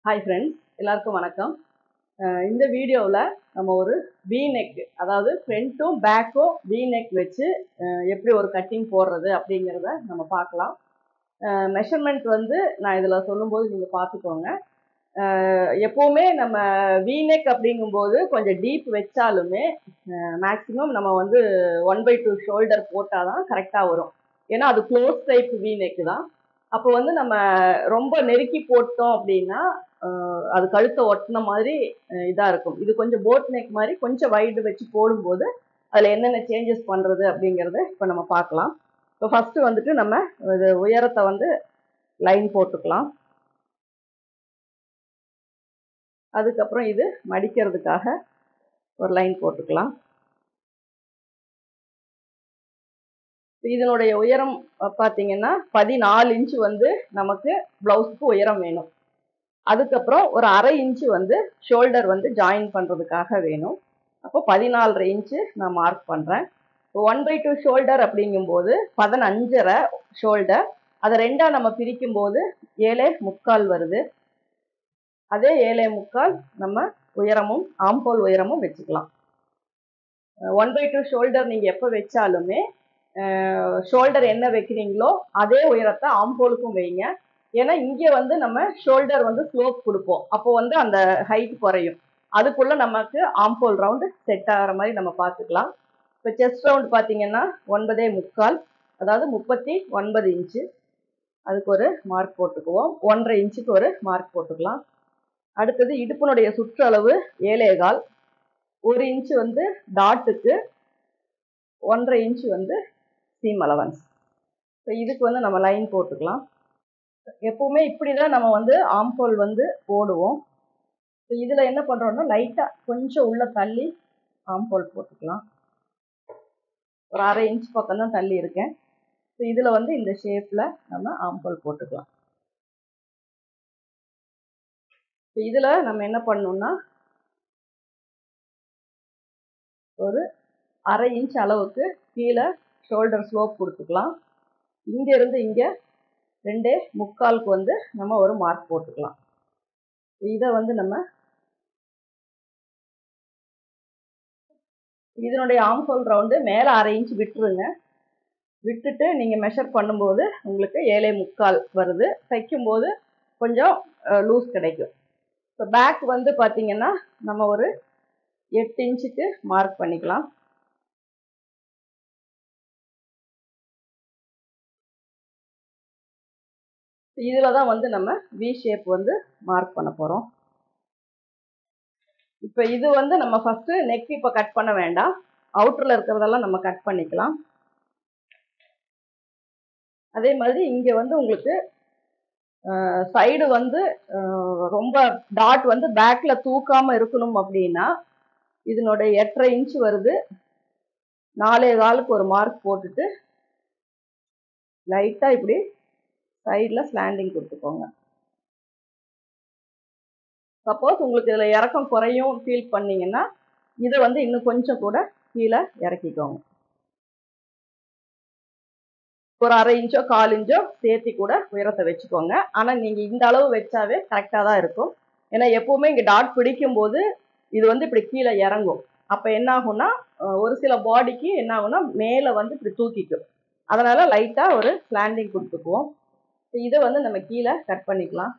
Hi friends, எல்லாருக்கும் வணக்கம். இந்த வீடியோவில் நம்ம ஒரு வி நெக், அதாவது ஃப்ரண்ட்டும் பேக்கும் வி நெக் வச்சு எப்படி ஒரு கட்டிங் போடுறது அப்படிங்கிறத நம்ம பார்க்கலாம். மெஷர்மெண்ட் வந்து நான் இதில் சொல்லும்போது நீங்கள் பார்த்துக்கோங்க. எப்போவுமே நம்ம வி நெக் அப்படிங்கும்போது கொஞ்சம் டீப் வச்சாலுமே மேக்ஸிமம் நம்ம வந்து 1/2 ஷோல்டர் போட்டால் தான் கரெக்டாக வரும். ஏன்னா அது க்ளோஸ் டைப் வி நெக் தான். அப்போ வந்து நம்ம ரொம்ப நெருக்கி போட்டோம் அப்படின்னா அது கழுத்தை ஒட்டின மாதிரி இதாக இருக்கும். இது கொஞ்சம் போட் நெக் மாதிரி கொஞ்சம் வைடு வச்சு போடும்போது அதில் என்னென்ன சேஞ்சஸ் பண்ணுறது அப்படிங்கிறத இப்போ நம்ம பார்க்கலாம். இப்போ ஃபஸ்ட்டு வந்துட்டு நம்ம இது உயரத்தை வந்து லைன் போட்டுக்கலாம். அதுக்கப்புறம் இது மடிக்கிறதுக்காக ஒரு லைன் போட்டுக்கலாம். இதனுடைய உயரம் பார்த்தீங்கன்னா 14 இன்ச்சு வந்து நமக்கு ப்ளவுஸுக்கு உயரம் வேணும். அதுக்கப்புறம் ஒரு 1/2 இன்ச்சு வந்து ஷோல்டர் வந்து ஜாயின் பண்ணுறதுக்காக வேணும். அப்போ 14.5 இன்ச்சு நான் மார்க் பண்ணுறேன். 1/2 ஷோல்டர் அப்படிங்கும்போது 15.5 ஷோல்டர். அதை ரெண்டாக நம்ம பிரிக்கும்போது 7.75 வருது. அதே 7.75 நம்ம உயரமும் ஆம்போல் உயரமும் வச்சுக்கலாம். 1/2 ஷோல்டர் நீங்கள் எப்போ வச்சாலுமே ஷோல்டர் என்ன வைக்கிறீங்களோ அதே உயரத்தை ஆம்போலுக்கும் வைங்க. ஏன்னா இங்கே வந்து நம்ம ஷோல்டர் வந்து ஸ்லோப் கொடுப்போம். அப்போ வந்து அந்த ஹைட் குறையும். அதுக்குள்ள நமக்கு ஆம்போல் ரவுண்டு செட் ஆகிற மாதிரி நம்ம பார்த்துக்கலாம். இப்போ செஸ்ட் ரவுண்ட் பார்த்தீங்கன்னா 9.75, அதாவது 39 இன்ச்சு. அதுக்கு ஒரு மார்க் போட்டுக்குவோம். 1.5 இன்ச்சுக்கு ஒரு மார்க் போட்டுக்கலாம். அடுத்தது இடுப்பினுடைய சுற்றளவு 7.25, 1 இன்ச்சு வந்து டாட்டுக்கு, 1.5 இன்ச்சு வந்து சீம் அலவன்ஸ். ஸோ இதுக்கு வந்து நம்ம லைன் போட்டுக்கலாம். எப்பவுமே இப்படி தான் நம்ம வந்து ஆம்போல் வந்து போடுவோம். ஸோ இதில் என்ன பண்ணுறோம்னா லைட்டாக கொஞ்சம் உள்ள தள்ளி ஆம்போல் போட்டுக்கலாம். ஒரு 1/2 இன்ச் பக்கம் தான் தள்ளி இருக்கேன். ஸோ இதில் வந்து இந்த ஷேப்பில் நம்ம ஆம்போல் போட்டுக்கலாம். ஸோ இதில் நம்ம என்ன பண்ணணும்னா ஒரு 1/2 இன்ச் அளவுக்கு கீழே ஷோல்டர் ஸ்லோப் கொடுத்துக்கலாம். இங்கேருந்து இங்கே 2.75 வந்து நம்ம ஒரு மார்க் போட்டுக்கலாம். இதை வந்து நம்ம இதனுடைய ஆம்போல் ரவுண்டு மேலே 1/2 இன்ச் விட்டுருங்க. விட்டுட்டு நீங்கள் மெஷர் பண்ணும்போது உங்களுக்கு 7.75 வருது. தைக்கும்போது கொஞ்சம் லூஸ் கிடைக்கும். இப்போ பேக் வந்து பார்த்தீங்கன்னா நம்ம ஒரு 8 இன்ச்சுக்கு மார்க் பண்ணிக்கலாம். இதில் தான் வந்து நம்ம வி ஷேப் வந்து மார்க் பண்ண போகிறோம். இப்போ இது வந்து நம்ம ஃபஸ்ட்டு நெக் இப்போ கட் பண்ண வேண்டாம். அவுட்டரில் இருக்கிறதெல்லாம் நம்ம கட் பண்ணிக்கலாம். அதே மாதிரி இங்கே வந்து உங்களுக்கு சைடு வந்து ரொம்ப டாட் வந்து பேக்கில் தூக்காமல் இருக்கணும் அப்படின்னா இதனுடைய 8.5 இன்ச்சு வருது. 4.25க்கு ஒரு மார்க் போட்டுட்டு லைட்டாக இப்படி சைடில் ஸ்லாண்டிங் கொடுத்துக்கோங்க. சப்போஸ் உங்களுக்கு இதில் இறக்கம் குறையும் ஃபீல் பண்ணிங்கன்னா இதை வந்து இன்னும் கொஞ்சம் கூட கீழே இறக்கிக்கோங்க. ஒரு 1/2 இன்ச்சோ 1/4 இன்ச்சோ சேர்த்தி கூட உயரத்தை வச்சுக்கோங்க. ஆனால் நீங்கள் இந்த அளவு வச்சாவே கரெக்டாக தான் இருக்கும். ஏன்னா எப்போவுமே இங்கே டாட் பிடிக்கும்போது இது வந்து இப்படி கீழே இறங்கும். அப்போ என்ன ஆகும்னா ஒரு சில பாடிக்கு என்ன ஆகும்னா மேலே வந்து இப்படி தூக்கிக்கும். அதனால் லைட்டாக ஒரு ஸ்லாண்டிங் கொடுத்துக்குவோம். இதை வந்து நம்ம கீழே கட் பண்ணிக்கலாம்.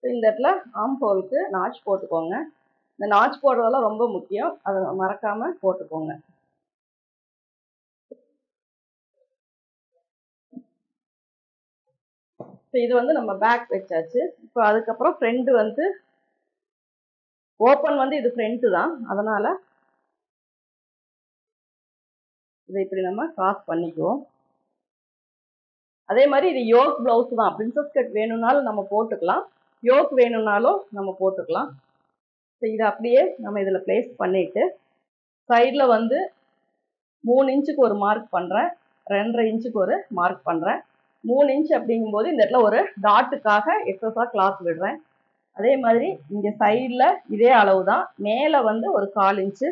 இந்த இடத்துல ஆம்போலுக்கு நாச் போட்டுக்கோங்க. இந்த நாச் போடுறதெல்லாம் ரொம்ப முக்கியம். அதை மறக்காமல் போட்டுக்கோங்க. இப்போ இது வந்து நம்ம பேக் வச்சாச்சு. இப்போ அதுக்கப்புறம் ஃப்ரண்ட் வந்து ஓப்பன் வந்து இது ஃப்ரண்ட்டு தான். அதனால் இதை இப்படி நம்ம கிராஸ் பண்ணிக்குவோம். அதே மாதிரி இது யோக் பிளவுஸ் தான். பிரின்சஸ் கட் வேணும்னாலும் நம்ம போட்டுக்கலாம், யோக் வேணும்னாலும் நம்ம போட்டுக்கலாம். ஸோ இதை அப்படியே நம்ம இதில் பிளேஸ் பண்ணிட்டு சைடில் வந்து 3 இன்ச்சுக்கு ஒரு மார்க் பண்ணுறேன், 2.5 இன்ச்சுக்கு ஒரு மார்க் பண்ணுறேன். 3 இன்ச் அப்படிங்கும்போது இந்த இடத்துல ஒரு டாட்டுக்காக எக்ஸஸாக கிளாத் விடுறேன். அதே மாதிரி இங்கே சைடில் இதே அளவு தான், மேலே வந்து ஒரு 1/4 இன்ச்சு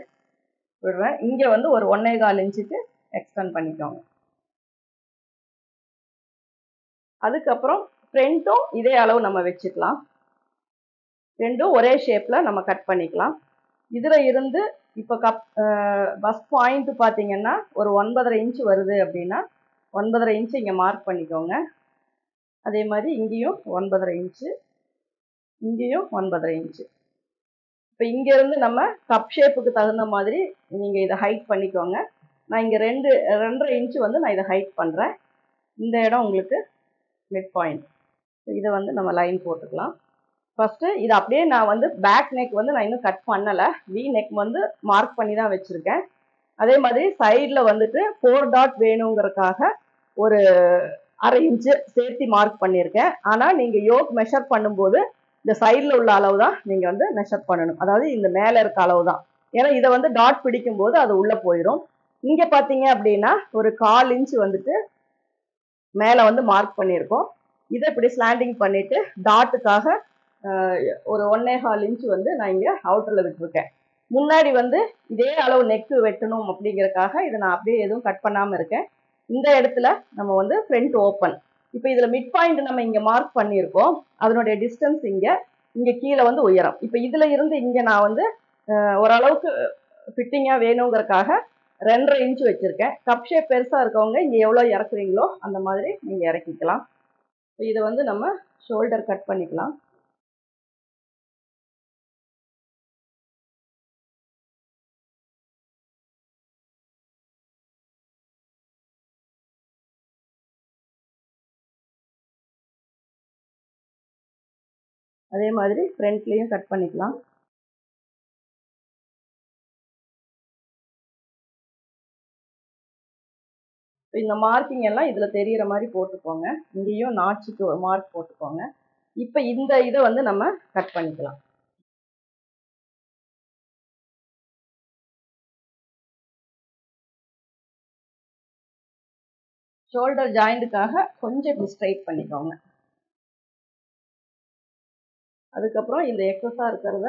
விடுறேன். இங்கே வந்து ஒரு 1.25 இன்ச்சுக்கு எக்ஸ்டெண்ட் பண்ணிக்கோங்க. அதுக்கப்புறம் ஃப்ரண்ட்டும் இதே அளவு நம்ம வச்சுக்கலாம். ரெண்டும் ஒரே ஷேப்பில் நம்ம கட் பண்ணிக்கலாம். இதில் இருந்து இப்போ பஸ் பாயிண்ட் பார்த்தீங்கன்னா ஒரு 9.5 இன்ச்சு வருது அப்படின்னா 9.5 இன்ச்சு இங்கே மார்க் பண்ணிக்கோங்க. அதே மாதிரி இங்கேயும் 9.5 இன்ச்சு, இங்கேயும் 9.5 இன்ச்சு. இப்போ இங்கேருந்து நம்ம கப் ஷேப்புக்கு தகுந்த மாதிரி நீங்கள் இதை ஹைட் பண்ணிக்கோங்க. நான் இங்கே 2.5 இன்ச்சு வந்து நான் இதை ஹைட் பண்ணுறேன். இந்த இடம் உங்களுக்கு மிட் பாயிண்ட். இதை வந்து நம்ம லைன் போட்டுக்கலாம். ஃபஸ்ட்டு இது அப்படியே நான் வந்து பேக் நெக் வந்து நான் இன்னும் கட் பண்ணலை, வி நெக் வந்து மார்க் பண்ணி தான் வச்சுருக்கேன். அதே மாதிரி சைடில் வந்துட்டு 4 டாட் வேணுங்கிறதுக்காக ஒரு 1/2 இன்ச்சு சேர்த்து மார்க் பண்ணியிருக்கேன். ஆனால் நீங்கள் யோக் மெஷர் பண்ணும்போது இந்த சைடில் உள்ள அளவு தான் நீங்கள் வந்து மெஷர் பண்ணணும், அதாவது இந்த மேலே இருக்க அளவு தான். ஏன்னா இதை வந்து டாட் பிடிக்கும்போது அது உள்ளே போயிடும். இங்கே பார்த்தீங்க அப்படின்னா ஒரு 1/4 இன்ச்சு வந்துட்டு மேலே வந்து மார்க் பண்ணியிருக்கோம். இதை இப்படி ஸ்லாண்டிங் பண்ணிவிட்டு டாட்டுக்காக ஒரு 1.25 இன்ச்சு வந்து நான் இங்கே அவுட்டரில் விட்டுருக்கேன். முன்னாடி வந்து இதே அளவு நெக்கு வெட்டணும் அப்படிங்கிறதுக்காக இதை நான் அப்படியே எதுவும் கட் பண்ணாமல் இருக்கேன். இந்த இடத்துல நம்ம வந்து ஃப்ரண்ட் ஓப்பன். இப்போ இதில் மிட் பாயிண்ட் நம்ம இங்கே மார்க் பண்ணியிருக்கோம், அதனுடைய டிஸ்டன்ஸ் இங்கே கீழே வந்து உயரம். இப்போ இதில் இருந்து இங்கே நான் வந்து ஓரளவுக்கு ஃபிட்டிங்காக வேணுங்கிறதுக்காக 2.5 இன்ச்சு வச்சுருக்கேன். கப் ஷேப் பெருசாக இருக்கவங்க இங்கே எவ்வளோ இறக்குறீங்களோ அந்த மாதிரி நீங்கள் இறக்கிக்கலாம். இதை வந்து நம்ம ஷோல்டர் கட் பண்ணிக்கலாம். அதே மாதிரி ஃப்ரண்ட்லேயும் கட் பண்ணிக்கலாம். இந்த மார்க்கிங் எல்லாம் இதில் தெரிகிற மாதிரி போட்டுக்கோங்க. இங்கேயும் நாட்சிக்கு ஒரு மார்க் போட்டுக்கோங்க. இப்போ இந்த இதை வந்து நம்ம கட் பண்ணிக்கலாம். ஷோல்டர் ஜாயிண்ட்டுக்காக கொஞ்சம் இப்படி ஸ்ட்ரைட் பண்ணிக்கோங்க. அதுக்கப்புறம் இந்த எக்ஸஸாக இருக்கிறத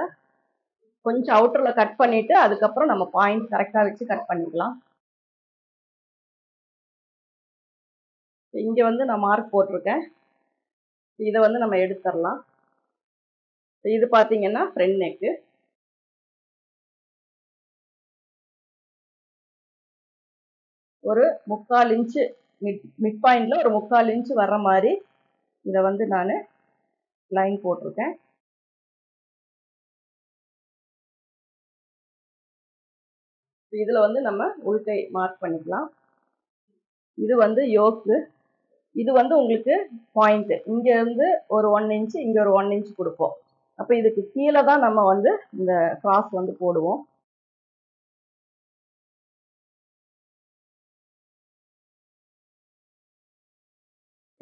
கொஞ்சம் அவுட்டரில் கட் பண்ணிவிட்டு அதுக்கப்புறம் நம்ம பாயிண்ட் கரெக்டாக வச்சு கட் பண்ணிக்கலாம். இங்கே வந்து நான் மார்க் போட்டிருக்கேன், இதை வந்து நம்ம எடுத்துடலாம். இது பார்த்தீங்கன்னா ஃப்ரண்ட் நெக்கு. ஒரு 3/4 இன்ச்சு மிட் பாயிண்டில் ஒரு 3/4 இன்ச்சு வர்ற மாதிரி இதை வந்து நான் லைன் போட்டிருக்கேன். இதில் வந்து நம்ம உள்கை மார்க் பண்ணிக்கலாம். இது வந்து யோக்கு, இது வந்து உங்களுக்கு பாயிண்ட்டு. இங்கேருந்து ஒரு 1 இன்ச்சு, இங்கே ஒரு 1 இன்ச்சு கொடுப்போம். அப்போ இதுக்கு கீழே தான் நம்ம வந்து இந்த கிராஸ் வந்து போடுவோம்.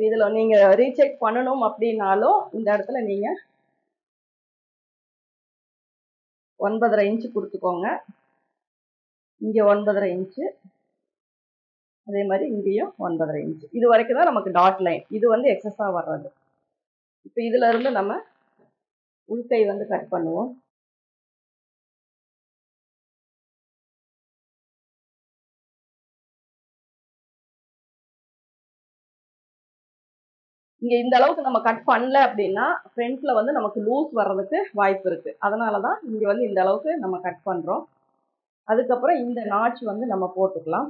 இதில் நீங்கள் ரீசெக் பண்ணணும் அப்படின்னாலும் இந்த இடத்துல நீங்கள் 9.5 இன்ச்சு கொடுத்துக்கோங்க. இங்கே 9.5 இன்ச்சு, அதே மாதிரி இங்கேயும் 9.5 இன்ச்சு. இது வரைக்கும் தான் நமக்கு டாட் லைன். இது வந்து எக்ஸஸாக வர்றது. இப்போ இதில் இருந்து நம்ம உள்கை வந்து கட் பண்ணுவோம். இங்கே இந்த அளவுக்கு நம்ம கட் பண்ணல அப்படின்னா ஃப்ரண்ட்டில் வந்து நமக்கு லூஸ் வர்றதுக்கு வாய்ப்பு இருக்குது. அதனால தான் இங்கே வந்து இந்த அளவுக்கு நம்ம கட் பண்ணுறோம். அதுக்கப்புறம் இந்த நாட்ச் வந்து நம்ம போட்டுக்கலாம்.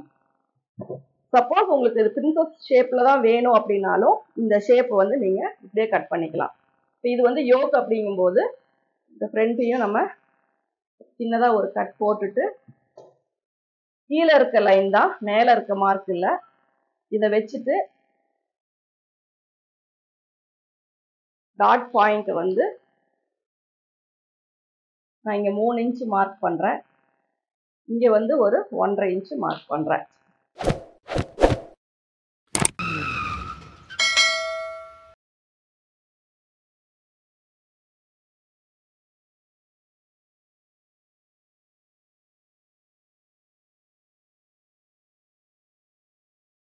சப்போஸ் உங்களுக்கு இது பிரின்சஸ் ஷேப்பில் தான் வேணும் அப்படின்னாலும் இந்த ஷேப் வந்து நீங்கள் இப்படியே கட் பண்ணிக்கலாம். இப்போ இது வந்து யோக் அப்படிங்கும்போது இந்த ஃப்ரண்ட்டையும் நம்ம சின்னதாக ஒரு கட் போட்டுட்டு கீழே இருக்க லைன் தான், மேலே இருக்க மார்க் இல்லை, இதை வச்சுட்டு டாட் பாயிண்ட் வந்து நான் இங்கே 3 இன்ச்சு மார்க் பண்ணுறேன், இங்கே வந்து ஒரு 1.5 இன்ச்சு மார்க் பண்ணுறேன்.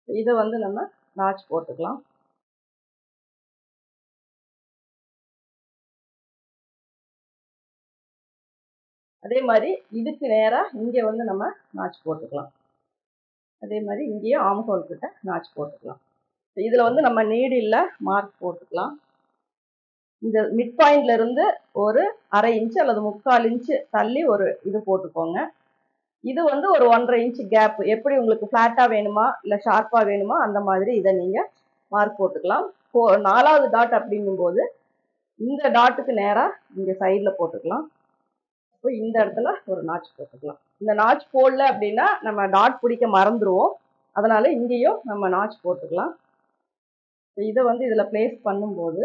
இதை வந்து நம்ம நாச் போட்டுக்கலாம். அதே மாதிரி இதுக்கு நேரா இங்க வந்து நம்ம நாச் போட்டுக்கலாம். அதே மாதிரி இங்கேயும் ஆம்ஹோல் கிட்ட நாச் போட்டுக்கலாம். இதுல வந்து நம்ம நீடில்ல மார்க் போட்டுக்கலாம். இந்த மிட் பாயிண்ட்ல இருந்து ஒரு 1/2 இன்ச் அல்லது 3/4 இன்ச் தள்ளி ஒரு இது போட்டுக்கோங்க. இது வந்து ஒரு 1/2 இன்ச் கேப். எப்படி உங்களுக்கு ஃபிளாட்டா வேணுமா இல்ல ஷார்ப்பா வேணுமா அந்த மாதிரி இதை நீங்க மார்க் போட்டுக்கலாம். 4வது டாட் அப்படிங்கும்போது இந்த டாட்டுக்கு நேரா இங்க சைட்ல போட்டுக்கலாம். இப்போ இந்த இடத்துல ஒரு நாச் போட்டுக்கலாம். இந்த நாச் போடல அப்படின்னா நம்ம டாட் பிடிக்க மறந்துடுவோம். அதனால இங்கேயும் நம்ம நாச் போட்டுக்கலாம். இதை வந்து இதுல பிளேஸ் பண்ணும்போது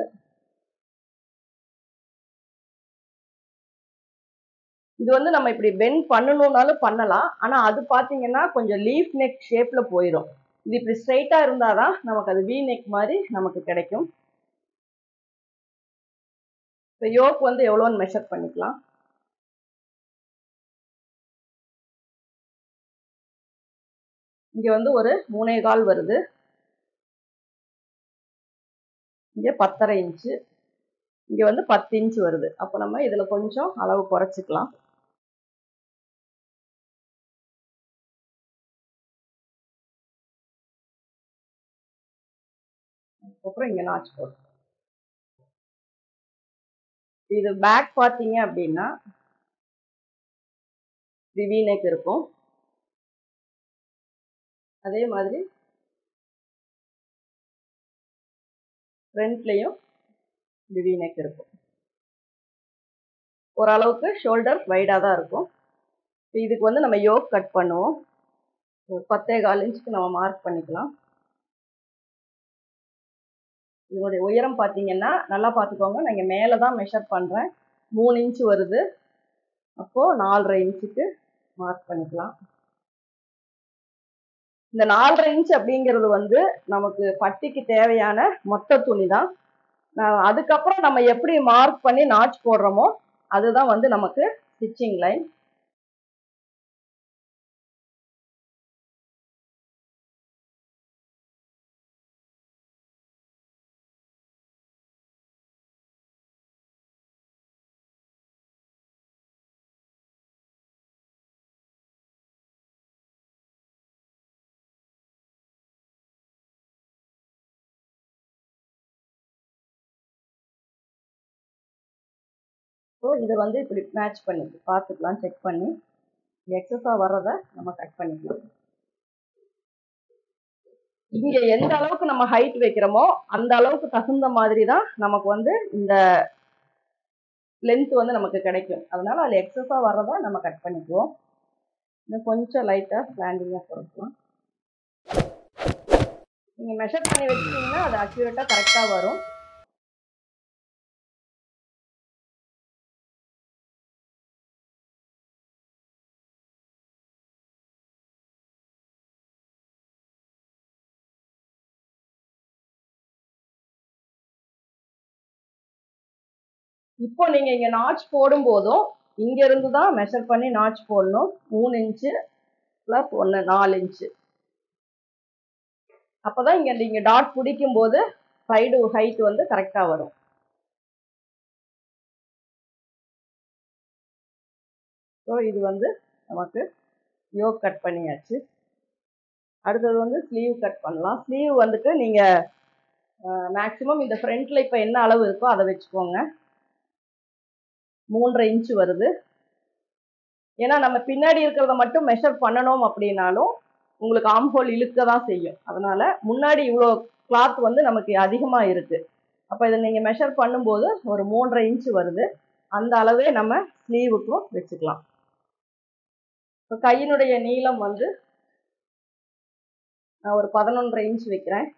இது வந்து நம்ம இப்படி பெண்ட் பண்ணணும்னாலும் பண்ணலாம். ஆனா அது பாத்தீங்கன்னா கொஞ்சம் லீஃப் நெக் ஷேப்ல போயிடும். இது இப்படி ஸ்ட்ரைட்டா இருந்தாதான் நமக்கு அது வி நெக் மாதிரி நமக்கு கிடைக்கும். இப்போ யோக் வந்து எவ்வளோன்னு மெஷர் பண்ணிக்கலாம். இங்க வந்து ஒரு 3.25 வருது. இங்க 10.5 இன்ச்சு. இங்க வந்து 10 இன்ச் வருது. அப்போ நம்ம இதுல கொஞ்சம் அளவு குறைச்சிக்கலாம். அப்புறம் இங்க நாச் போட்டு இது பேக் பாத்தீங்க அப்படின்னா வி நெக் இருக்கும். அதே மாதிரி ஃப்ரண்ட்லயும் வி நெக் இருக்கும். ஓரளவுக்கு ஷோல்டர் வைடா தான் இருக்கும். இதுக்கு வந்து நம்ம யோக் கட் பண்ணுவோம். 10.25 இன்ச்சுக்கு நம்ம மார்க் பண்ணிக்கலாம். இதோடைய உயரம் பார்த்தீங்கன்னா நல்லா பார்த்துக்கோங்க. நான் இங்கே மேலே தான் மெஷர் பண்ணுறேன். 3 இன்ச்சு வருது. அப்போது 4.5 இன்ச்சுக்கு மார்க் பண்ணிக்கலாம். இந்த 4.5 இன்ச் அப்படிங்கிறது வந்து நமக்கு பட்டிக்கு தேவையான மொத்த துணி தான். அதுக்கப்புறம் நம்ம எப்படி மார்க் பண்ணி நாச் போடுறோமோ அதுதான் வந்து நமக்கு ஸ்டிச்சிங் லைன். ஸோ இதை வந்து இப்படி மேட்ச் பண்ணி பார்த்துக்கலாம். செக் பண்ணி எக்ஸஸாக வர்றதை நம்ம கட் பண்ணிக்கலாம். இங்க எந்த அளவுக்கு நம்ம ஹைட் வைக்கிறோமோ அந்த அளவுக்கு தகுந்த மாதிரி தான் நமக்கு வந்து இந்த லென்த் வந்து நமக்கு கிடைக்கும். அதனால அதில் எக்ஸஸா வர்றதா நம்ம கட் பண்ணிக்குவோம். இன்னும் கொஞ்சம் லைட்டா ஸ்லாண்டிங்கா கொடுக்கலாம். நீங்க மெஷர் பண்ணி வச்சிட்டீங்கன்னா அது அக்யூரேட்டா கரெக்டா வரும். இப்போ நீங்க இங்க நாச் போடும் போதும் இங்க இருந்து தான் மெஷர் பண்ணி நாச் போடணும். 3 இன்ச்சு பிளஸ் 1 4 இன்ச்சு. அப்பதான் இங்க நீங்க டாட் பிடிக்கும் போது சைடு ஹைட் வந்து கரெக்டா வரும். ஸோ இது வந்து நமக்கு யோக் கட் பண்ணியாச்சு. அடுத்தது வந்து ஸ்லீவ் கட் பண்ணலாம். ஸ்லீவ் வந்துட்டு நீங்க மேக்சிமம் இந்த ஃப்ரண்ட்ல இப்போ என்ன அளவு இருக்கோ அதை வச்சுக்கோங்க. 3.5 இன்ச்சு வருது. ஏன்னா நம்ம பின்னாடி இருக்கிறத மட்டும் மெஷர் பண்ணணும் அப்படின்னாலும் உங்களுக்கு ஆம்ஹோல் இழுக்க தான் செய்யும். அதனால முன்னாடி இவ்வளோ கிளாத் வந்து நமக்கு அதிகமாக இருக்கு. அப்போ இதை நீங்கள் மெஷர் பண்ணும்போது ஒரு 3.5 இன்ச்சு வருது. அந்த அளவே நம்ம ஸ்லீவுக்கும் வச்சுக்கலாம். இப்போ கையினுடைய நீளம் வந்து நான் ஒரு 11.5 இன்ச் வைக்கிறேன்.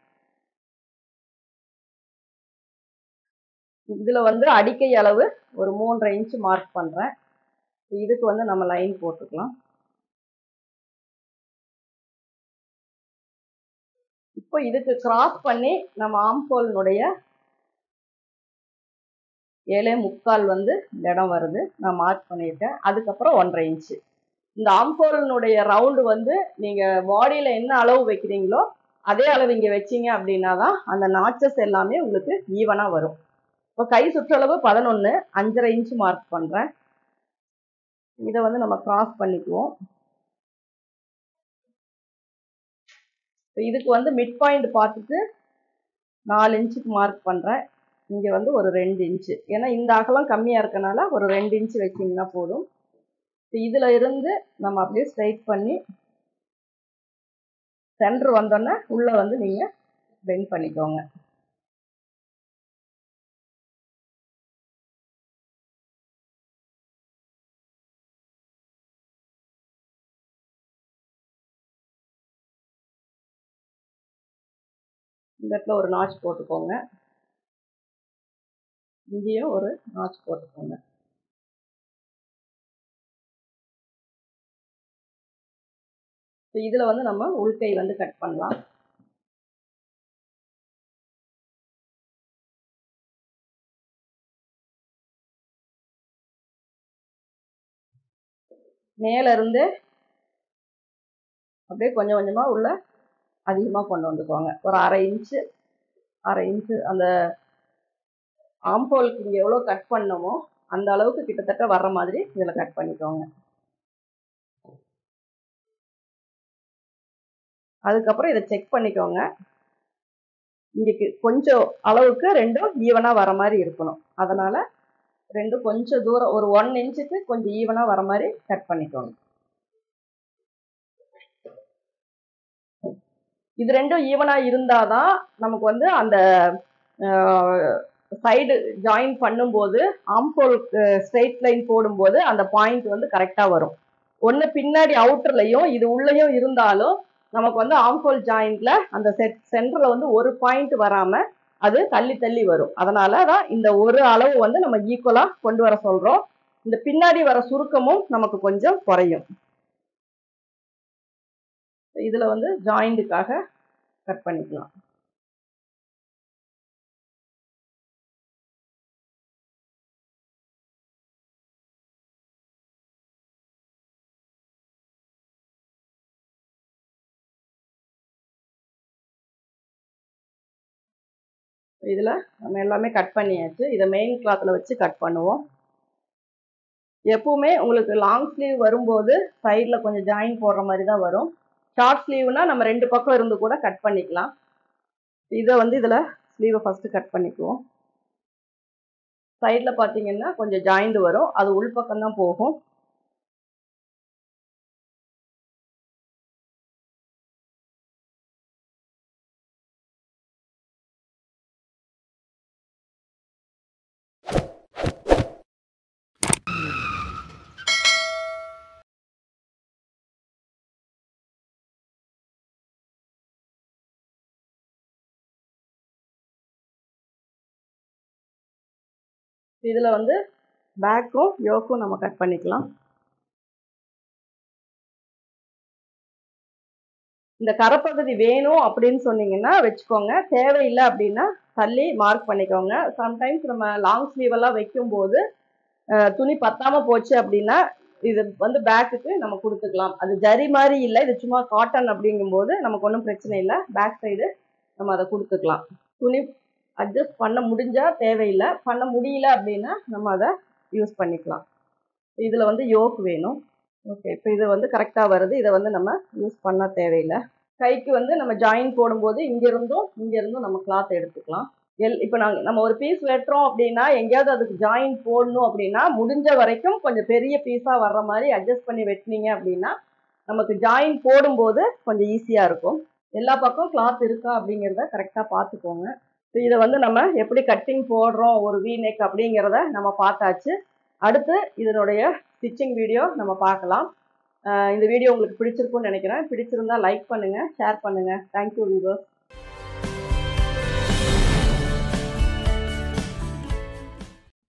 இதுல வந்து அடிக்கை அளவு ஒரு 3.5 இன்ச் மார்க் பண்றேன். இதுக்கு வந்து நம்ம லைன் போட்டுக்கலாம். இப்போ இதுக்கு கிராஸ் பண்ணி நம்ம ஆம்ஹோலினுடைய 7.25 வந்து இந்த இடம் வருது. நான் மார்க் பண்ணியிருக்கேன். அதுக்கப்புறம் 1.5 இன்ச்சு. இந்த ஆம்ஹோலினுடைய ரவுண்டு வந்து நீங்க பாடியில என்ன அளவு வைக்கிறீங்களோ அதே அளவு இங்கே வச்சிங்க அப்படின்னா தான் அந்த நாச்சஸ் எல்லாமே உங்களுக்கு ஈவனாக வரும். இப்போ கை சுற்றளவு 11, 5.5 இன்ச்சு மார்க் பண்ணுறேன். இதை வந்து நம்ம கிராஸ் பண்ணிக்குவோம். இதுக்கு வந்து மிட் பாயிண்ட் பார்த்துட்டு 4 இன்ச்சுக்கு மார்க் பண்ணுறேன். இங்கே வந்து ஒரு 2 இன்ச்சு, ஏன்னா இந்த அகலம் கம்மியாக இருக்கனால ஒரு 2 இன்ச்சு வச்சிங்கன்னா போதும். இதில் இருந்து நம்ம அப்படியே ஸ்ட்ரைட் பண்ணி சென்டர் வந்தோன்னே உள்ளே வந்து நீங்கள் பெண்ட் பண்ணிக்கோங்க. இந்த இடத்துல ஒரு நாட்ச் போட்டுக்கோங்க. இங்கேயும் ஒரு நாட்ச் போட்டுக்கோங்க. இதில் வந்து நம்ம உள்கை வந்து கட் பண்ணலாம். மேல இருந்து அப்படியே கொஞ்சம் கொஞ்சமாக உள்ள அதிகமாக கொண்டு வந்துக்கோங்க. ஒரு 1/2 இன்ச்சு அந்த ஆம்போலுக்கு இங்கே எவ்வளோ கட் பண்ணமோ அந்த அளவுக்கு கிட்டத்தட்ட வர்ற மாதிரி இதில் கட் பண்ணிக்கோங்க. அதுக்கப்புறம் இதை செக் பண்ணிக்கோங்க. இங்கே கொஞ்சம் அளவுக்கு ரெண்டும் ஈவனாக வர மாதிரி இருக்கணும். அதனால் ரெண்டும் கொஞ்சம் தூரம் ஒரு 1 இன்ச்சுக்கு கொஞ்சம் ஈவனாக வர மாதிரி கட் பண்ணிக்கோங்க. இது ரெண்டும் ஈவனாக இருந்தால் தான் நமக்கு வந்து அந்த சைடு ஜாயின் பண்ணும்போது ஆம்போலுக்கு ஸ்ட்ரெயிட் லைன் போடும்போது அந்த பாயிண்ட் வந்து கரெக்டாக வரும். ஒன்று பின்னாடி அவுட்டர்லையும் இது உள்ளேயும் இருந்தாலும் நமக்கு வந்து ஆம்போல் ஜாயிண்ட்ல அந்த சென்டரில் வந்து ஒரு பாயிண்ட் வராமல் அது தள்ளி தள்ளி வரும். அதனால தான் இந்த ஒரு அளவு வந்து நம்ம ஈக்குவலாக கொண்டு வர சொல்கிறோம். இந்த பின்னாடி வர சுருக்கமும் நமக்கு கொஞ்சம் குறையும். இதில் வந்து ஜாயிண்ட்டுக்காக கட் பண்ணிக்கலாம். இதில் நம்ம எல்லாமே கட் பண்ணியாச்சு. இதை மெயின் கிளாத்தில் வச்சு கட் பண்ணுவோம். எப்பவுமே உங்களுக்கு லாங் ஸ்லீவ் வரும்போது சைடில் கொஞ்சம் ஜாயின் போடுற மாதிரி தான் வரும். ஷார்ட் ஸ்லீவ்னா நம்ம 2 பக்கம் இருந்து கூட கட் பண்ணிக்கலாம். இதை வந்து இதில் ஸ்லீவை ஃபஸ்ட்டு கட் பண்ணிக்குவோம். சைடில் பார்த்தீங்கன்னா கொஞ்சம் ஜாயிண்ட் வரும், அது உள் பக்கம் தான் போகும். இதில் வந்து பேக்கும் யோக்கும் நம்ம கட் பண்ணிக்கலாம். இந்த கரைப்பகுதி வேணும் அப்படின்னு சொன்னீங்கன்னா வச்சுக்கோங்க, தேவையில்லை அப்படின்னா தள்ளி மார்க் பண்ணிக்கோங்க. சம்டைம்ஸ் நம்ம லாங் ஸ்லீவ் எல்லாம் வைக்கும்போது துணி பத்தாமல் போச்சு அப்படின்னா இது வந்து பேக்குக்கு நம்ம கொடுத்துக்கலாம். அது ஜரி மாதிரி இல்லை, இது சும்மா காட்டன் அப்படிங்கும்போது நமக்கு ஒன்றும் பிரச்சனை இல்லை. பேக் சைடு நம்ம அதை கொடுத்துக்கலாம். துணி அட்ஜஸ்ட் பண்ண முடிஞ்சால் தேவையில்லை, பண்ண முடியல அப்படின்னா நம்ம அதை யூஸ் பண்ணிக்கலாம். இதில் வந்து யோக் வேணும். ஓகே, இப்போ இது வந்து கரெக்டாக வருது. இதை வந்து நம்ம யூஸ் பண்ண தேவையில்லை. கைக்கு வந்து நம்ம ஜாயின் போடும்போது இங்கேருந்தும் நம்ம கிளாத் எடுத்துக்கலாம். இப்போ நம்ம ஒரு பீஸ் வெட்டுறோம் அப்படின்னா எங்கேயாவது அதுக்கு ஜாயின் போடணும் அப்படின்னா முடிஞ்ச வரைக்கும் கொஞ்சம் பெரிய பீஸாக வர்ற மாதிரி அட்ஜஸ்ட் பண்ணி வெட்டினீங்க அப்படின்னா நமக்கு ஜாயின் போடும்போது கொஞ்சம் ஈஸியாக இருக்கும். எல்லா பக்கம் கிளாத் இருக்கா அப்படிங்கிறத கரெக்டாக பார்த்துக்கோங்க. ஸோ இதை வந்து நம்ம எப்படி கட்டிங் போடுறோம் ஒரு வீ நெக் அப்படிங்கிறத நம்ம பார்த்தாச்சு. அடுத்து இதனுடைய ஸ்டிச்சிங் வீடியோ நம்ம பார்க்கலாம். இந்த வீடியோ உங்களுக்கு பிடிச்சிருக்கும்னு நினைக்கிறேன். பிடிச்சிருந்தா லைக் பண்ணுங்கள், ஷேர் பண்ணுங்கள். Thank you viewers.